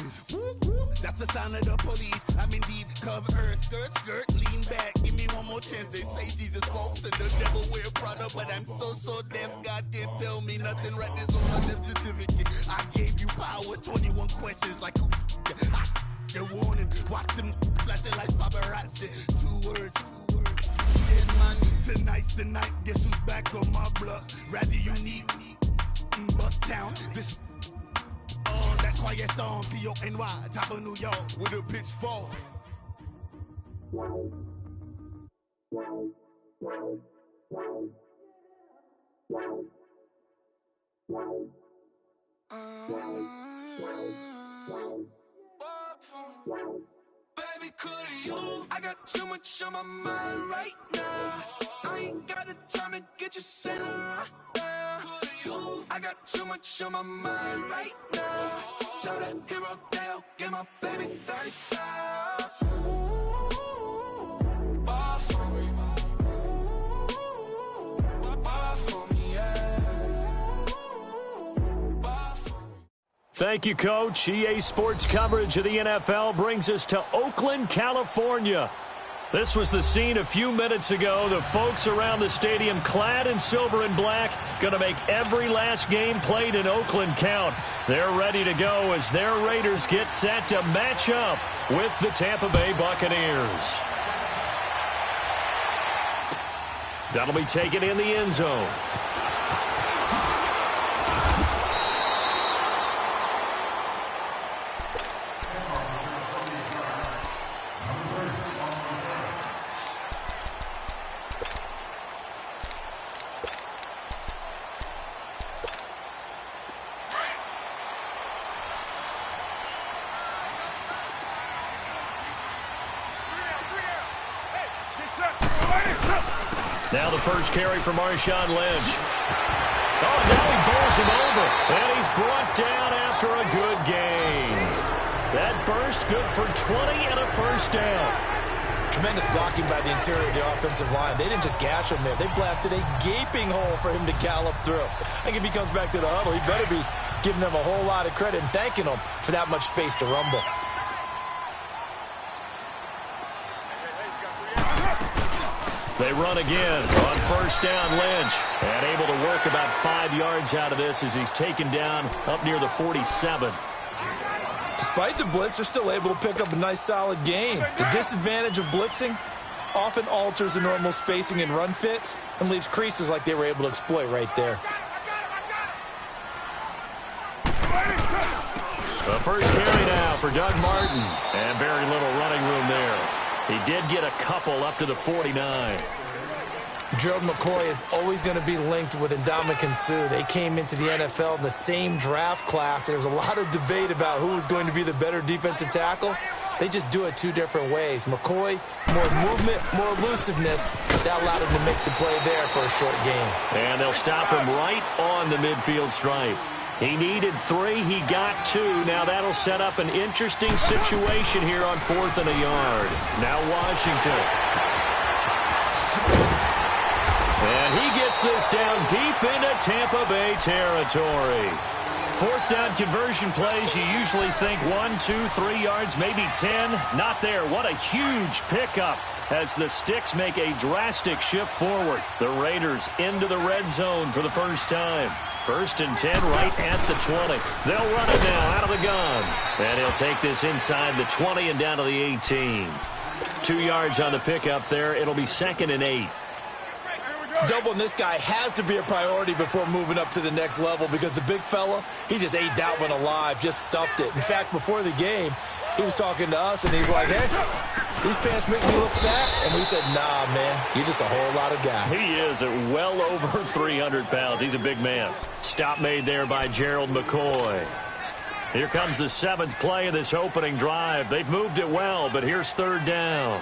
justice. That's the sign of the police. I'm indeed cover earth, skirt, lean back. Give me one more chance. They say Jesus walks and the devil wear Prada, but I'm so deaf. God can't tell me nothing. Right this on my death certificate. I gave you power. 21 questions like who? The warning. Watch them flashing like paparazzi. Two words. Get money. Tonight's the night. Guess who's back on my block? Rather unique. Bucktown. This. On that quiet storm, T-O-N-Y, top of New York, with a pitchfork. Baby, could you? I got too much on my mind right now. I ain't got the time to get you sent around. I got too much on my mind right now. Tell that hero Dale, get my baby 30,000. Bar for me. Bar for me, yeah. Bar for me. Thank you, Coach. EA Sports coverage of the NFL brings us to Oakland, California. This was the scene a few minutes ago. The folks around the stadium clad in silver and black going to make every last game played in Oakland count. They're ready to go as their Raiders get set to match up with the Tampa Bay Buccaneers. That'll be taken in the end zone. Now the first carry for Marshawn Lynch. Oh, now he bowls him over. And he's brought down after a good gain. That burst good for 20 and a first down. Tremendous blocking by the interior of the offensive line. They didn't just gash him there. They blasted a gaping hole for him to gallop through. I think if he comes back to the huddle, he better be giving them a whole lot of credit and thanking them for that much space to rumble. They run again on first down, Lynch. And able to work about 5 yards out of this as he's taken down up near the 47. Despite the blitz, they're still able to pick up a nice, solid gain. The disadvantage of blitzing often alters the normal spacing and run fits and leaves creases like they were able to exploit right there. The first carry now for Doug Martin. And very little running room there. He did get a couple up to the 49. Gerald McCoy is always going to be linked with Ndamukong Suh. They came into the NFL in the same draft class. There was a lot of debate about who was going to be the better defensive tackle. They just do it two different ways. McCoy, more movement, more elusiveness. That allowed him to make the play there for a short gain. And they'll stop him right on the midfield stripe. He needed 3. He got 2. Now that'll set up an interesting situation here on 4th and a yard. Now Washington. And he gets this down deep into Tampa Bay territory. 4th down conversion plays, you usually think 1, 2, 3 yards, maybe 10. Not there. What a huge pickup as the Sticks make a drastic shift forward. The Raiders into the red zone for the first time. 1st and 10 right at the 20. They'll run it now out of the gun. And he'll take this inside the 20 and down to the 18. 2 yards on the pickup there. It'll be 2nd and 8. Doubling this guy has to be a priority before moving up to the next level because the big fella, he just ate that one alive, just stuffed it. In fact, before the game, he was talking to us, and he's like, hey, these pants make me look fat. And we said, nah, man, you're just a whole lot of guy. He is at well over 300 pounds. He's a big man. Stop made there by Gerald McCoy. Here comes the 7th play of this opening drive. They've moved it well, but here's 3rd down.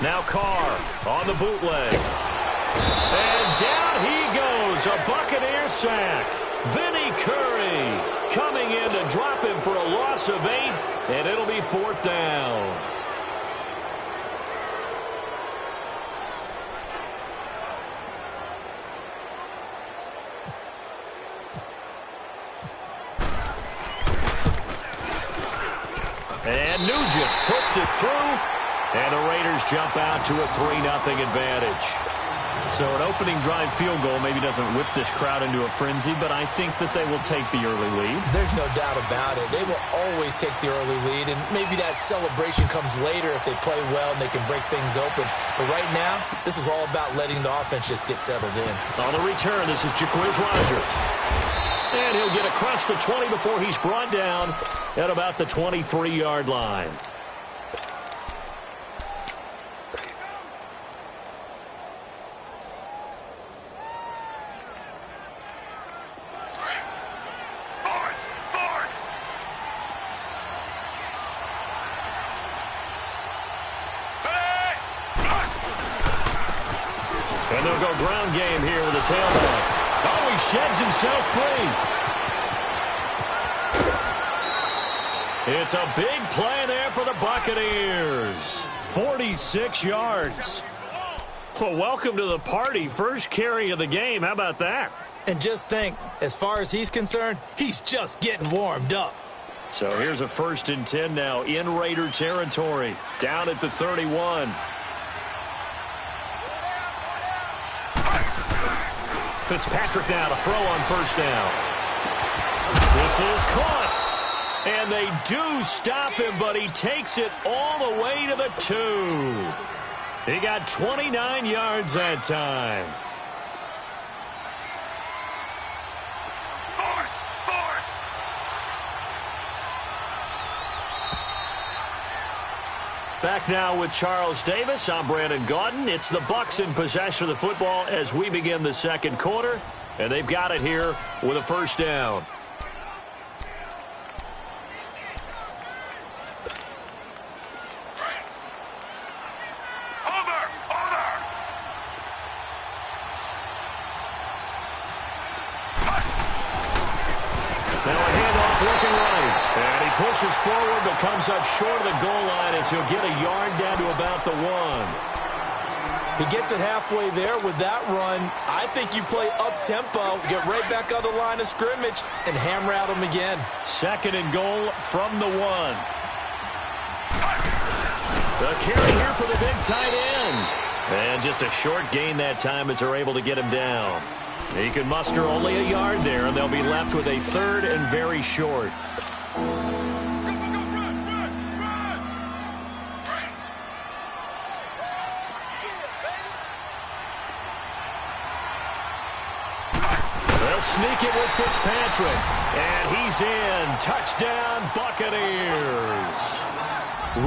Now Carr on the bootleg. And down he goes. A Buccaneer sack. Vinny Curry coming in to drop him for a loss of 8. And it'll be 4th down. And Nugent puts it through. And the Raiders jump out to a 3-0 advantage. So an opening drive field goal maybe doesn't whip this crowd into a frenzy, but I think that they will take the early lead. There's no doubt about it. They will always take the early lead, and maybe that celebration comes later if they play well and they can break things open. But right now, this is all about letting the offense just get settled in. On the return, this is Jacquizz Rodgers. And he'll get across the 20 before he's brought down at about the 23-yard line. And they'll go ground game here with a tailback. Oh, he sheds himself free. It's a big play there for the Buccaneers. 46 yards. Well, welcome to the party. First carry of the game. How about that? And just think, as far as he's concerned, he's just getting warmed up. So here's a 1st and 10 now in Raider territory. Down at the 31. Fitzpatrick now to throw on 1st down. This is caught. And they do stop him, but he takes it all the way to the 2. He got 29 yards that time. Force! Back now with Charles Davis. I'm Brandon Gaudin. It's the Bucs in possession of the football as we begin the second quarter. And they've got it here with a 1st down. Pushes forward, but comes up short of the goal line as he'll get a yard down to about the 1. He gets it halfway there with that run. I think you play up-tempo, get right back on the line of scrimmage, and hammer at him again. 2nd and goal from the 1. The carry here for the big tight end. And just a short gain that time as they're able to get him down. He can muster only a yard there, and they'll be left with a 3rd and very short. Sneak it with Fitzpatrick. And he's in. Touchdown, Buccaneers.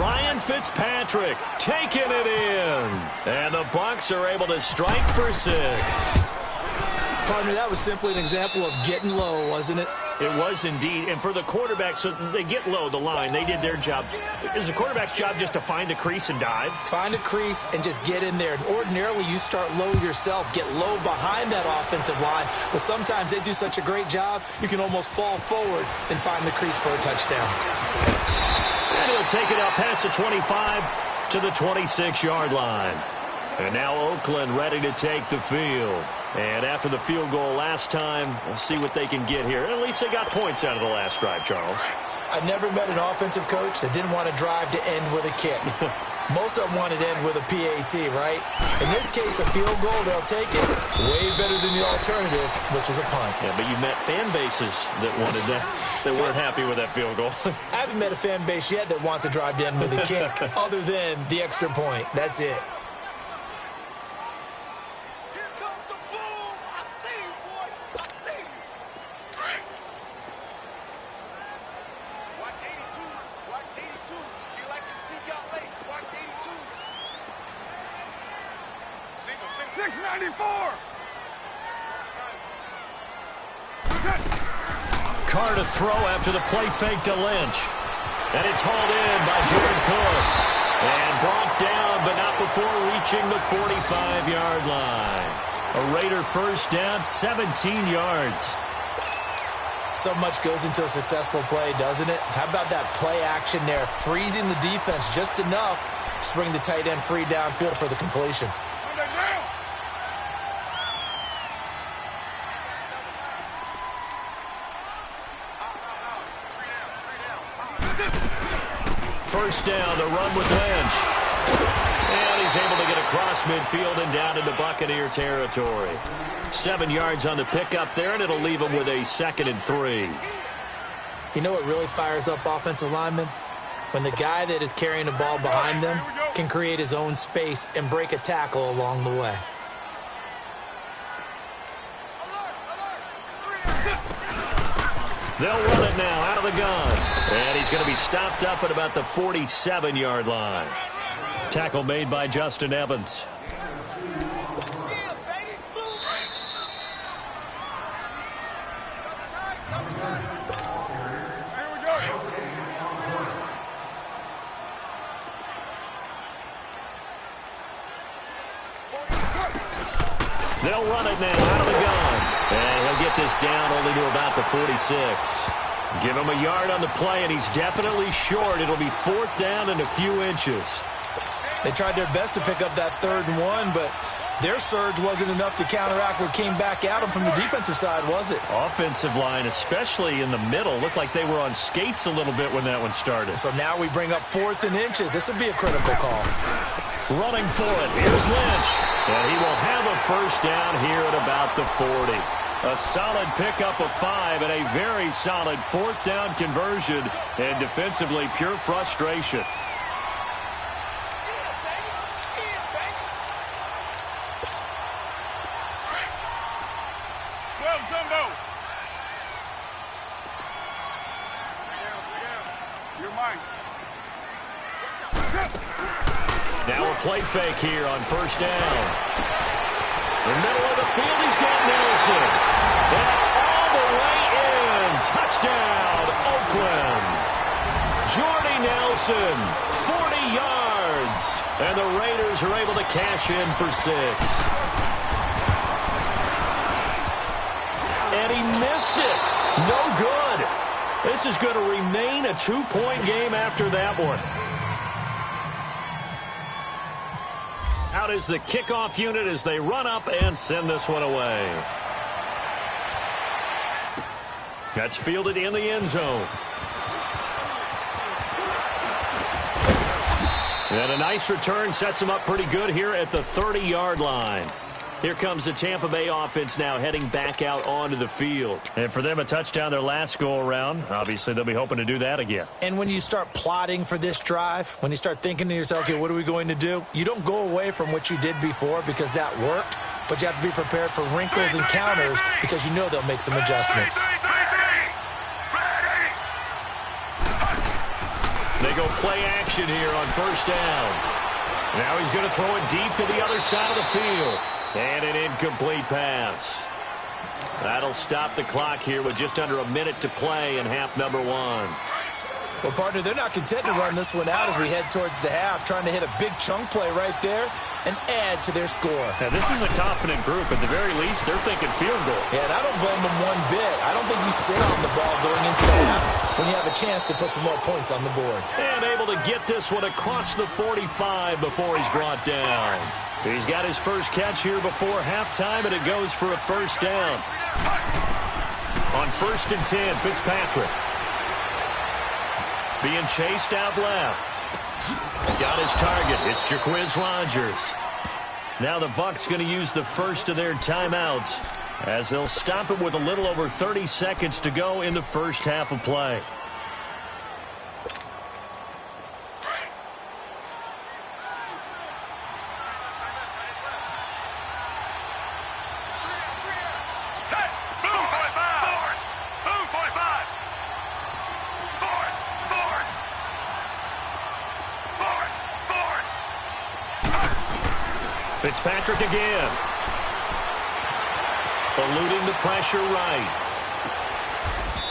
Ryan Fitzpatrick taking it in. And the Bucs are able to strike for 6. Partner, that was simply an example of getting low, wasn't it? It was indeed. And for the quarterback, so they get low the line. They did their job. Is the quarterback's job just to find a crease and dive? Find a crease and just get in there. And ordinarily, you start low yourself, get low behind that offensive line. But sometimes they do such a great job, you can almost fall forward and find the crease for a touchdown. And he'll take it out past the 25 to the 26-yard line. And now Oakland ready to take the field. And after the field goal last time, we'll see what they can get here. At least they got points out of the last drive, Charles. I never met an offensive coach that didn't want to drive to end with a kick. Most of them wanted to end with a PAT, right? In this case, a field goal, they'll take it. Way better than the alternative, which is a punt. Yeah, but you've met fan bases that wanted that, that weren't happy with that field goal. I haven't met a fan base yet that wants to drive to end with a kick, other than the extra point. That's it. Carr to throw after the play fake to Lynch. And it's hauled in by Jordan Cook. And brought down, but not before reaching the 45-yard line. A Raider 1st down, 17 yards. So much goes into a successful play, doesn't it? How about that play action there, freezing the defense just enough to bring the tight end free downfield for the completion. first down. The run with Lynch. And he's able to get across midfield and down into Buccaneer territory. 7 yards on the pickup there, and it'll leave him with a 2nd and 3. You know what really fires up offensive linemen? When the guy that is carrying the ball behind them can create his own space and break a tackle along the way. They'll run it now out of the gun. And he's going to be stopped up at about the 47-yard line. Tackle made by Justin Evans. They'll run it now out of the gun. And he'll get this down only to about the 46. Give him a yard on the play, and he's definitely short. It'll be 4th down and a few inches. They tried their best to pick up that 3rd and 1, but their surge wasn't enough to counteract what came back at them from the defensive side, was it? Offensive line, especially in the middle, looked like they were on skates a little bit when that one started. So now we bring up 4th and inches. This would be a critical call. Running for it. Here's Lynch. And he will have a first down here at about the 40. A solid pickup of 5 and a very solid 4th down conversion. And defensively, pure frustration. Now a play fake here on first down. In the middle of the field, he's got Nelson. And all the way in. Touchdown, Oakland. Jordy Nelson, 40 yards. And the Raiders are able to cash in for 6. And he missed it. No good. This is going to remain a 2-point game after that one. Out is the kickoff unit as they run up and send this one away. That's fielded in the end zone. And a nice return sets him up pretty good here at the 30-yard line. Here comes the Tampa Bay offense now heading back out onto the field. And for them, a touchdown their last go-around. Obviously, they'll be hoping to do that again. And when you start plotting for this drive, when you start thinking to yourself, okay, what are we going to do? You don't go away from what you did before because that worked, but you have to be prepared for wrinkles and counters because you know they'll make some adjustments. They go play action here on first down. Now he's going to throw it deep to the other side of the field. And an incomplete pass. That'll stop the clock here with just under a minute to play in half number 1. Well, partner, they're not content to run this one out as we head towards the half, trying to hit a big chunk play right there and add to their score. Now, this is a confident group. At the very least, they're thinking field goal. Yeah, and I don't blame them one bit. I don't think you sit on the ball going into the half when you have a chance to put some more points on the board. And able to get this one across the 45 before he's brought down. He's got his first catch here before halftime, and it goes for a first down. On 1st and 10, Fitzpatrick. Being chased out left. Got his target. It's Jaquiz Rodgers. Now the Bucs going to use the first of their timeouts as they'll stop it with a little over 30 seconds to go in the first half of play. Fitzpatrick again. Eluding the pressure right.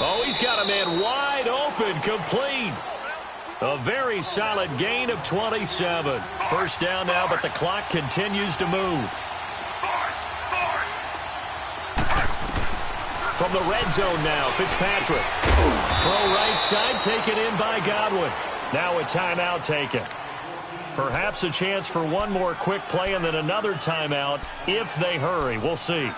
Oh, he's got a man wide open, complete. A very solid gain of 27. First down now, but the clock continues to move. From the red zone now, Fitzpatrick. Throw right side, taken in by Godwin. Now a timeout taken. Perhaps a chance for one more quick play and then another timeout if they hurry. We'll see.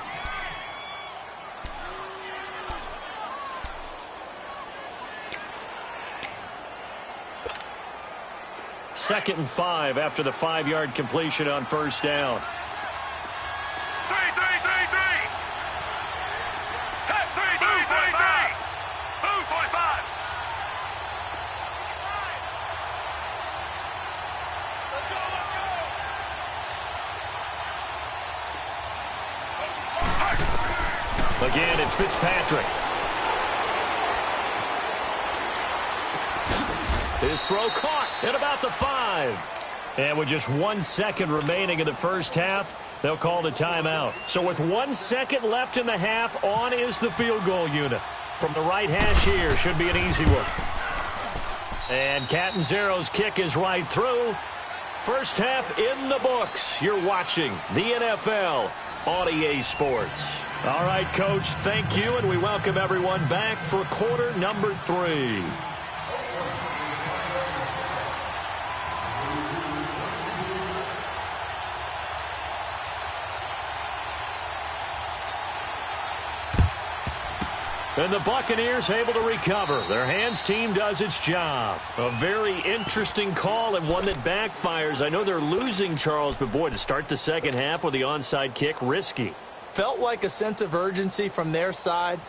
2nd and 5 after the 5-yard completion on first down. Again, it's Fitzpatrick. His throw caught at about the 5. And with just 1 second remaining in the first half, they'll call the timeout. So with 1 second left in the half, on is the field goal unit. From the right hash here, should be an easy one. And Catanzaro's kick is right through. First half in the books. You're watching the NFL on EA Sports. All right, Coach, thank you, and we welcome everyone back for quarter number 3. And the Buccaneers able to recover. Their hands team does its job. A very interesting call and one that backfires. I know they're losing, Charles, but boy, to start the second half with the onside kick, risky. Felt like a sense of urgency from their side,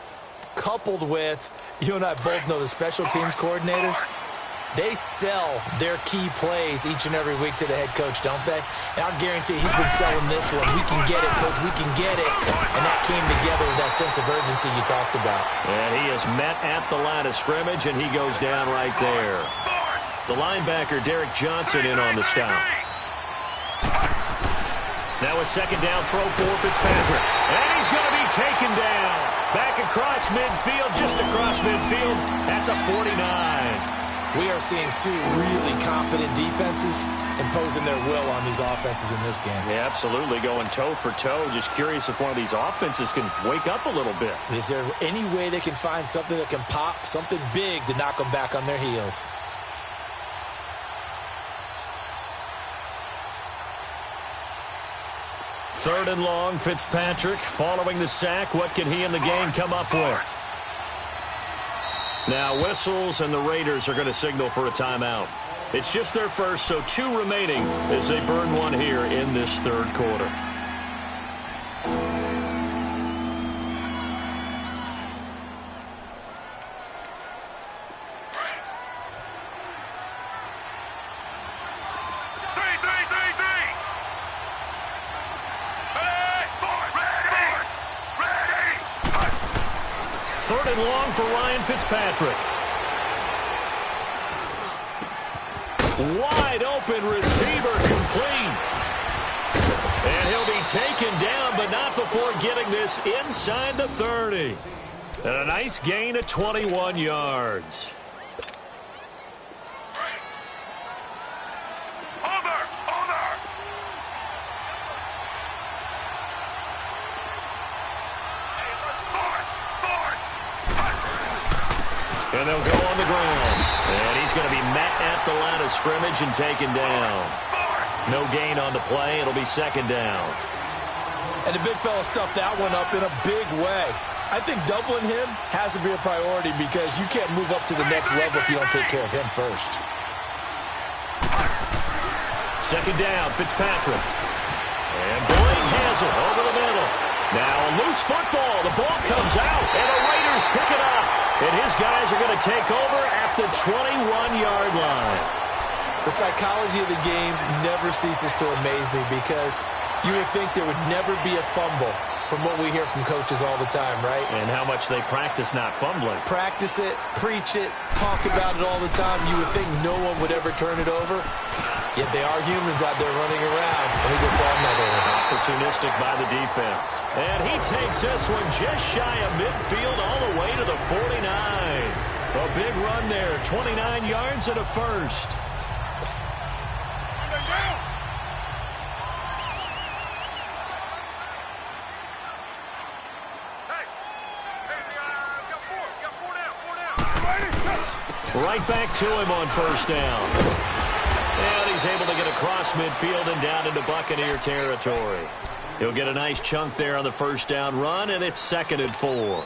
coupled with, you and I both know the special teams coordinators, they sell their key plays each and every week to the head coach, don't they? And I'll guarantee he's been selling this one. We can get it, Coach, we can get it. And that came together with that sense of urgency you talked about. And he is met at the line of scrimmage, and he goes down right there. The linebacker, Derek Johnson, in on the stop. Now a second down throw for Fitzpatrick. And he's going to be taken down. Back across midfield, just across midfield at the 49. We are seeing two really confident defenses imposing their will on these offenses in this game. Yeah, absolutely, going toe for toe. Just curious if one of these offenses can wake up a little bit. Is there any way they can find something that can pop, something big to knock them back on their heels? Third and long, Fitzpatrick following the sack. What can he and the gang come up with? Now whistles, and the Raiders are going to signal for a timeout. It's just their first, so 2 remaining as they burn one here in this third quarter. Third and long for Ryan Fitzpatrick. Wide open receiver complete. And he'll be taken down, but not before getting this inside the 30. And a nice gain of 21 yards. And they'll go on the ground. And he's going to be met at the line of scrimmage and taken down. No gain on the play. It'll be second down. And the big fella stuffed that one up in a big way. I think doubling him has to be a priority because you can't move up to the next level if you don't take care of him first. Second down, Fitzpatrick. And Blaine has it over the middle. Now a loose football. The ball comes out, and the Raiders pick it up. And his guys are going to take over at the 21-yard line. The psychology of the game never ceases to amaze me because you would think there would never be a fumble from what we hear from coaches all the time, right? And how much they practice not fumbling. Practice it, preach it, talk about it all the time. You would think no one would ever turn it over. Yet they are humans out there running around. And we just saw another one. Opportunistic by the defense. And he takes this one just shy of midfield all the way to the 49. A big run there. 29 yards and a first. Right back to him on first down. And he's able to get across midfield and down into Buccaneer territory. He'll get a nice chunk there on the first down run, and it's 2nd and 4.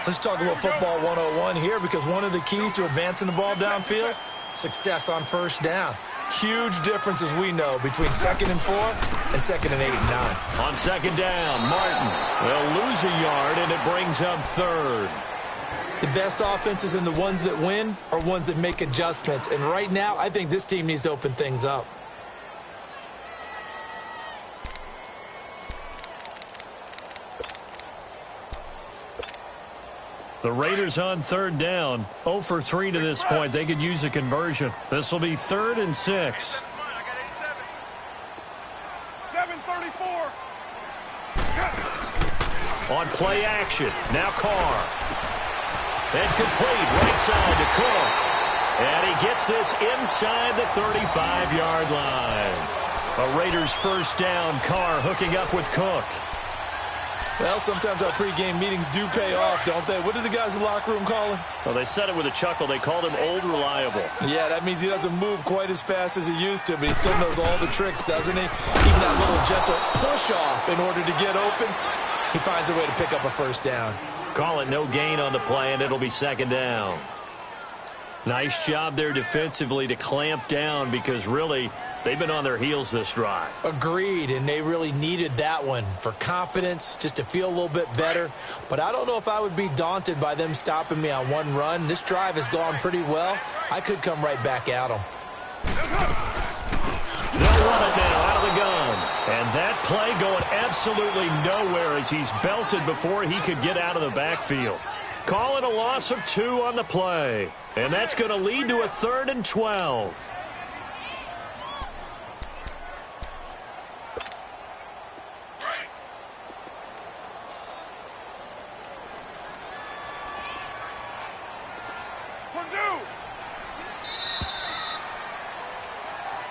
Let's talk a little football 101 here because one of the keys to advancing the ball downfield, success on first down. Huge difference, as we know, between 2nd and 4 and 2nd and 8 and 9. On 2nd down, Martin will lose a yard, and it brings up 3rd. The best offenses and the ones that win are ones that make adjustments. And right now, I think this team needs to open things up. The Raiders on 3rd down. 0 for 3 to this point. They could use a conversion. This will be 3rd and 6. On play action. Now Carr. And complete right side to Cook. And he gets this inside the 35-yard line. A Raiders first down. Carr hooking up with Cook. Well, sometimes our pregame meetings do pay off, don't they? What did the guys in the locker room call him? Well, they said it with a chuckle. They called him Old Reliable. Yeah, that means he doesn't move quite as fast as he used to, but he still knows all the tricks, doesn't he? Even that little gentle push-off in order to get open, he finds a way to pick up a first down. Call it no gain on the play, and it'll be 2nd down. Nice job there defensively to clamp down because, really, they've been on their heels this drive. Agreed, and they really needed that one for confidence, just to feel a little bit better. But I don't know if I would be daunted by them stopping me on one run. This drive has gone pretty well. I could come right back at them. They'll run it now out of the gun. And that play going absolutely nowhere as he's belted before he could get out of the backfield. Call it a loss of 2 on the play. And that's going to lead to a 3rd and 12.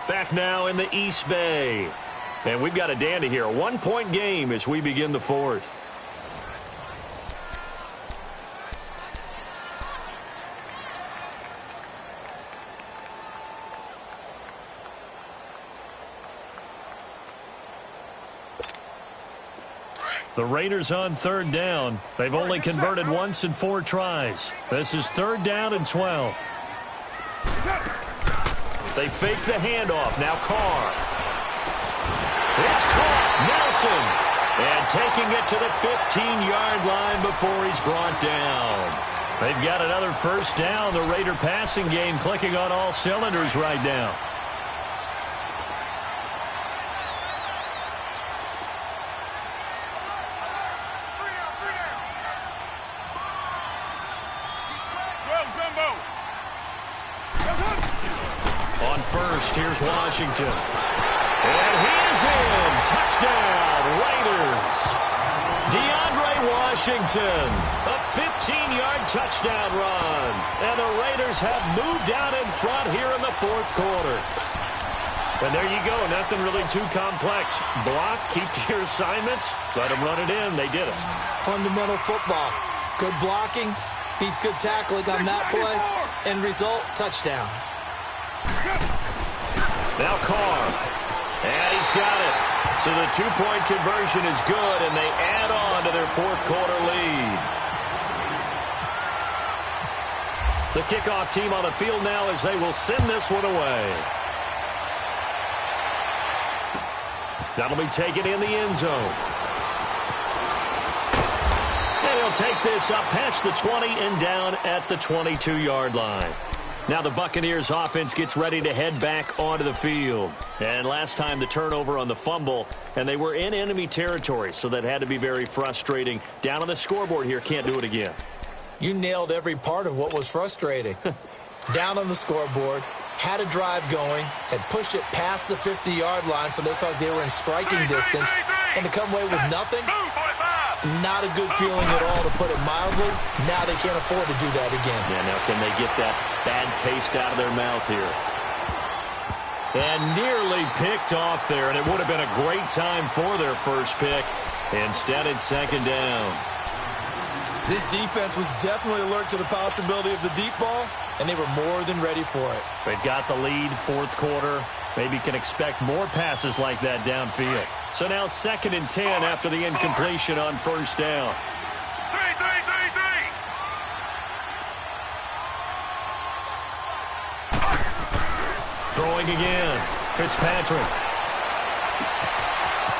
Back now in the East Bay. And we've got a dandy here. A 1-point game as we begin the 4th. The Raiders on 3rd down. They've only converted once in 4 tries. This is 3rd down and 12. They fake the handoff. Now Carr. It's caught. Nelson. And taking it to the 15-yard line before he's brought down. They've got another first down. The Raider passing game clicking on all cylinders right now. Here's Washington. And he is in. Touchdown, Raiders. DeAndre Washington. A 15-yard touchdown run. And the Raiders have moved out in front here in the 4th quarter. And there you go. Nothing really too complex. Block, keep to your assignments, let them run it in. They did it. Fundamental football. Good blocking, beats good tackling on that play. End result, touchdown. Now Carr. And he's got it. So the 2-point conversion is good, and they add on to their 4th quarter lead. The kickoff team on the field now as they will send this one away. That'll be taken in the end zone. And he'll take this up past the 20 and down at the 22-yard line. Now the Buccaneers offense gets ready to head back onto the field. And last time the turnover on the fumble, and they were in enemy territory, so that had to be very frustrating. Down on the scoreboard here, can't do it again. You nailed every part of what was frustrating. Down on the scoreboard, had a drive going, had pushed it past the 50-yard line so they thought they were in striking distance, and to come away with nothing, not a good feeling at all, to put it mildly. Now they can't afford to do that again. Yeah, now can they get that bad taste out of their mouth here? And nearly picked off there, and it would have been a great time for their first pick. Instead, it's 2nd down. This defense was definitely alert to the possibility of the deep ball, and they were more than ready for it. They've got the lead, 4th quarter. Maybe can expect more passes like that downfield. So now 2nd and 10 after the incompletion on first down. Throwing again. Fitzpatrick.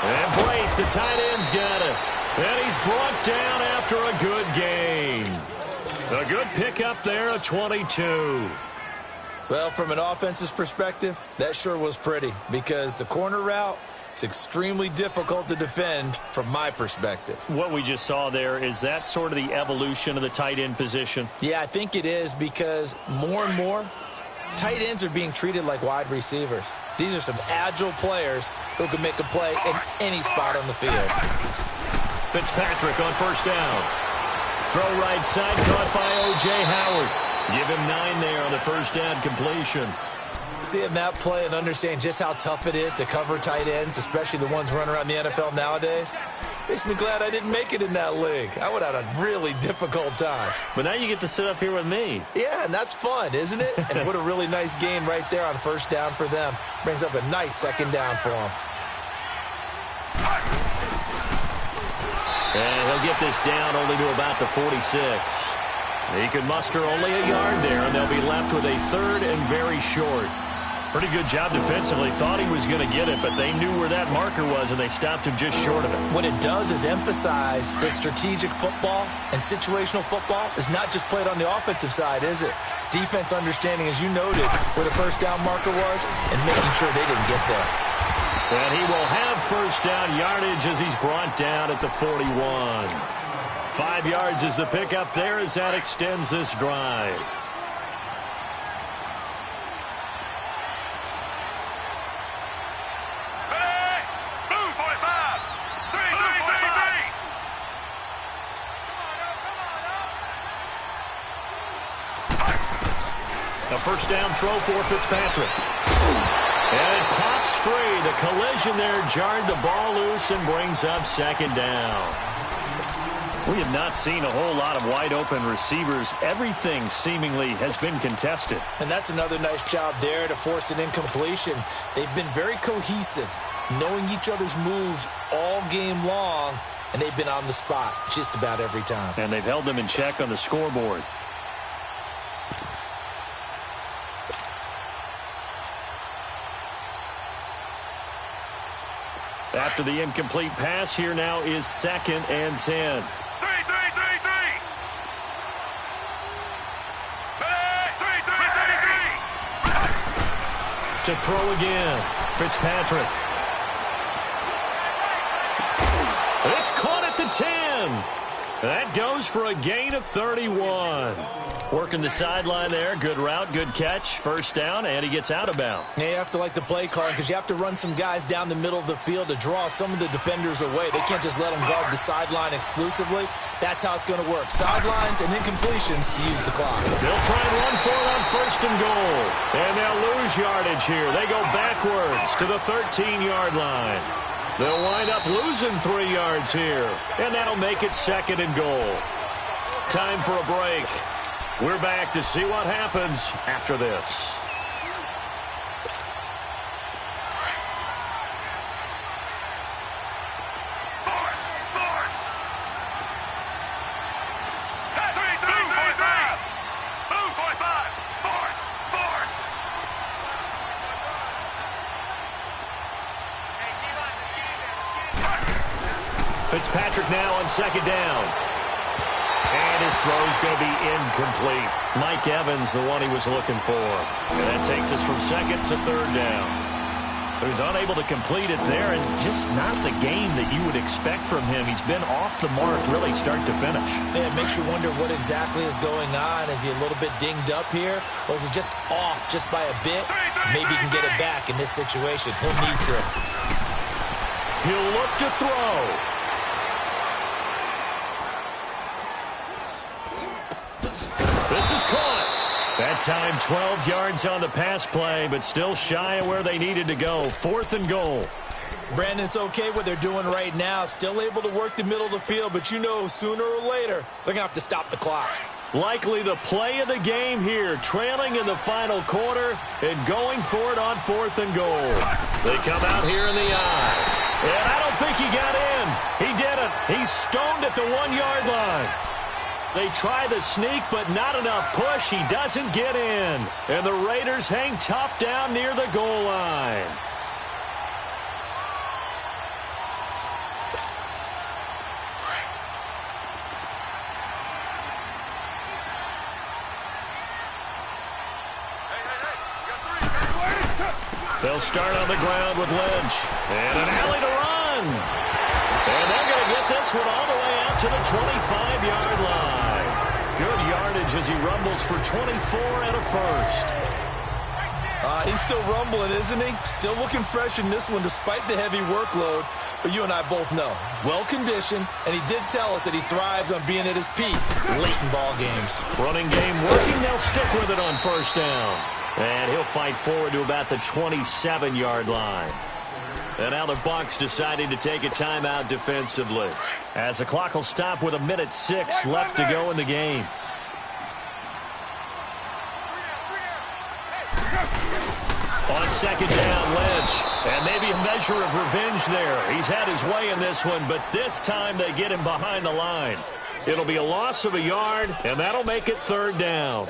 And Blake, the tight end's got it. And he's brought down after a good gain. A good pickup there, a 22. Well, from an offensive perspective, that sure was pretty because the corner route is extremely difficult to defend from my perspective. What we just saw there, is that sort of the evolution of the tight end position? Yeah, I think it is because more and more, tight ends are being treated like wide receivers. These are some agile players who can make a play in any spot on the field. Fitzpatrick on first down. Throw right side, caught by O.J. Howard. Give him 9 there on the first down completion. Seeing that play and understanding just how tough it is to cover tight ends, especially the ones running around the NFL nowadays, makes me glad I didn't make it in that league. I would have had a really difficult time. But now you get to sit up here with me. Yeah, and that's fun, isn't it? And what a really nice gain right there on first down for them. Brings up a nice second down for them. And he'll get this down only to about the 46. He could muster only a yard there, and they'll be left with a third and very short. Pretty good job defensively. Thought he was going to get it, but they knew where that marker was, and they stopped him just short of it. What it does is emphasize that strategic football and situational football is not just played on the offensive side, is it? Defense understanding, as you noted, where the first down marker was and making sure they didn't get there. And he will have first down yardage as he's brought down at the 41. 5 yards is the pickup there as that extends this drive. A first down throw for Fitzpatrick. And it pops free. The collision there jarred the ball loose and brings up second down. We have not seen a whole lot of wide-open receivers. Everything seemingly has been contested. And that's another nice job there to force an incompletion. They've been very cohesive, knowing each other's moves all game long, and they've been on the spot just about every time. And they've held them in check on the scoreboard. After the incomplete pass, here now is 2nd and 10. To throw again, Fitzpatrick. It's caught at the 10. That goes for a gain of 31. Working the sideline there. Good route, good catch. First down, and he gets out of bounds. Yeah, you have to like the play calling because you have to run some guys down the middle of the field to draw some of the defenders away. They can't just let them guard the sideline exclusively. That's how it's going to work. Sidelines and incompletions to use the clock. They'll try and run for it on first and goal. And they'll lose yardage here. They go backwards to the 13-yard line. They'll wind up losing 3 yards here. And that'll make it 2nd and goal. Time for a break. We're back to see what happens after this. Fitzpatrick now on 2nd down. And his throw's going to be incomplete. Mike Evans, the one he was looking for. And that takes us from 2nd to 3rd down. So he's unable to complete it there, and just not the game that you would expect from him. He's been off the mark, really start to finish. Yeah, it makes you wonder what exactly is going on. Is he a little bit dinged up here, or is he just off just by a bit? Maybe he can get it back in this situation. He'll need to. He'll look to throw. This is caught. That time 12 yards on the pass play, but still shy of where they needed to go. 4th and goal. Brandon, it's okay what they're doing right now. Still able to work the middle of the field, but you know sooner or later they're going to have to stop the clock. Likely the play of the game here, trailing in the final quarter and going for it on 4th and goal. They come out here in the eye. And I don't think he got in. He didn't. He's stoned at the 1-yard line. They try the sneak, but not enough push. He doesn't get in. And the Raiders hang tough down near the goal line. They'll start on the ground with Lynch. And an alley to run. And they're going to get this one all the way out to the 25-yard line. Good yardage as he rumbles for 24 and a first. He's still rumbling, isn't he? Still looking fresh in this one despite the heavy workload. But you and I both know, well-conditioned, and he did tell us that he thrives on being at his peak late in ball games. Running game working. They'll stick with it on first down. And he'll fight forward to about the 27-yard line. And now the Bucs deciding to take a timeout defensively, as the clock will stop with 1:06 left to go in the game. On second down, Lynch. And maybe a measure of revenge there. He's had his way in this one, but this time they get him behind the line. It'll be a loss of a yard, and that'll make it third down.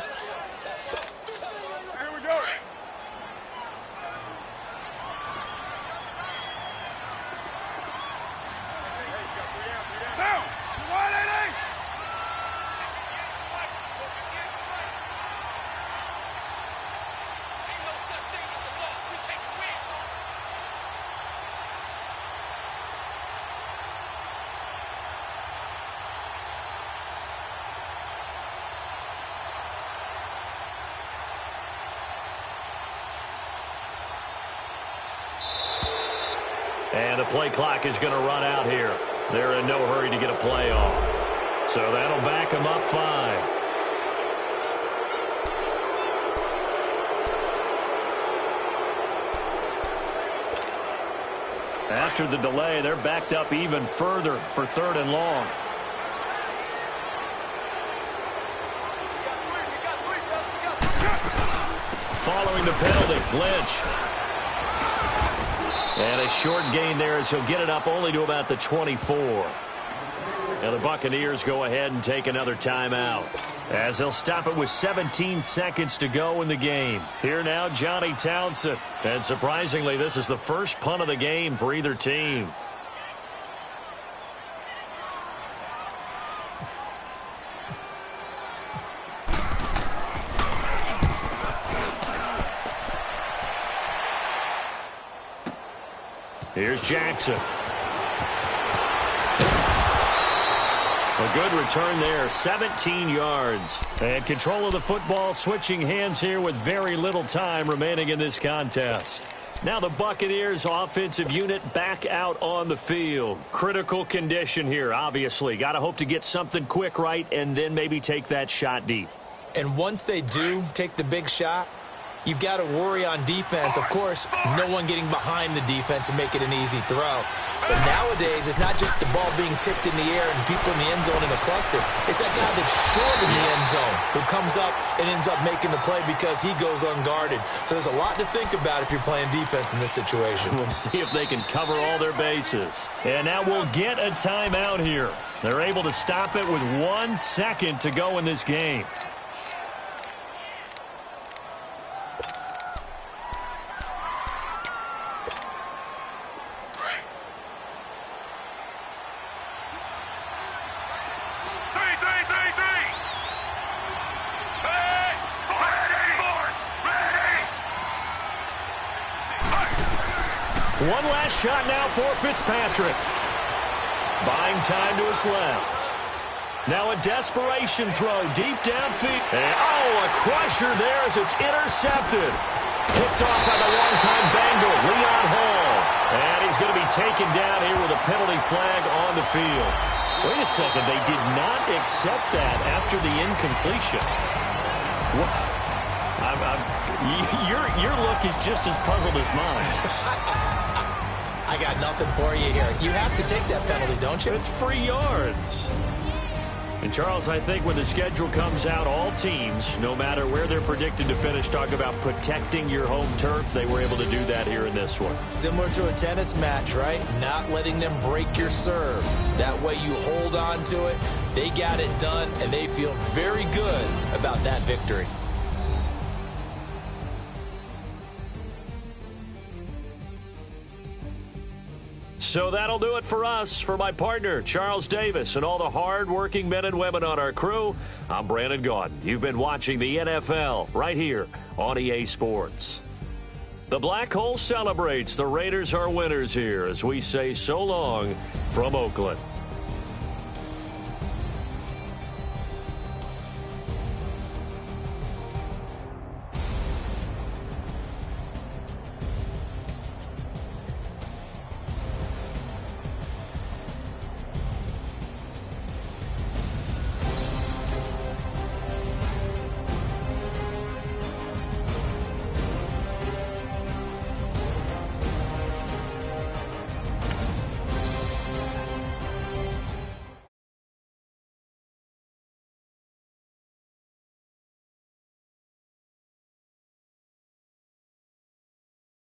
And the play clock is going to run out here. They're in no hurry to get a play off. So that'll back them up 5. After the delay, they're backed up even further for third and long. Following the penalty, Lynch. And a short gain there as he'll get it up only to about the 24. Now the Buccaneers go ahead and take another timeout, as they'll stop it with 17 seconds to go in the game. Here now, Johnny Townsend. And surprisingly, this is the first punt of the game for either team. Here's Jackson. A good return there, 17 yards. And control of the football, switching hands here with very little time remaining in this contest. Now the Buccaneers offensive unit back out on the field. Critical condition here, obviously. Got to hope to get something quick right and then maybe take that shot deep. And once they do take the big shot, you've got to worry on defense. Of course, no one getting behind the defense and make it an easy throw. But nowadays, it's not just the ball being tipped in the air and people in the end zone in a cluster. It's that guy that's short in the end zone who comes up and ends up making the play because he goes unguarded. So there's a lot to think about if you're playing defense in this situation. We'll see if they can cover all their bases. And now we'll get a timeout here. They're able to stop it with 1 second to go in this game. One last shot now for Fitzpatrick. Buying time to his left. Now a desperation throw deep downfield. And, a crusher there as it's intercepted. Picked off by the longtime Bengal, Leon Hall. And he's going to be taken down here with a penalty flag on the field. Wait a second, they did not accept that after the incompletion. Your look is just as puzzled as mine. I got nothing for you here. You have to take that penalty, don't you? It's free yards. And, Charles, I think when the schedule comes out, all teams, no matter where they're predicted to finish, talk about protecting your home turf. They were able to do that here in this one. Similar to a tennis match, right? Not letting them break your serve. That way you hold on to it. They got it done, and they feel very good about that victory. So that'll do it for us. For my partner, Charles Davis, and all the hard-working men and women on our crew, I'm Brandon Gaudin. You've been watching the NFL right here on EA Sports. The Black Hole celebrates. The Raiders are winners here as we say so long from Oakland.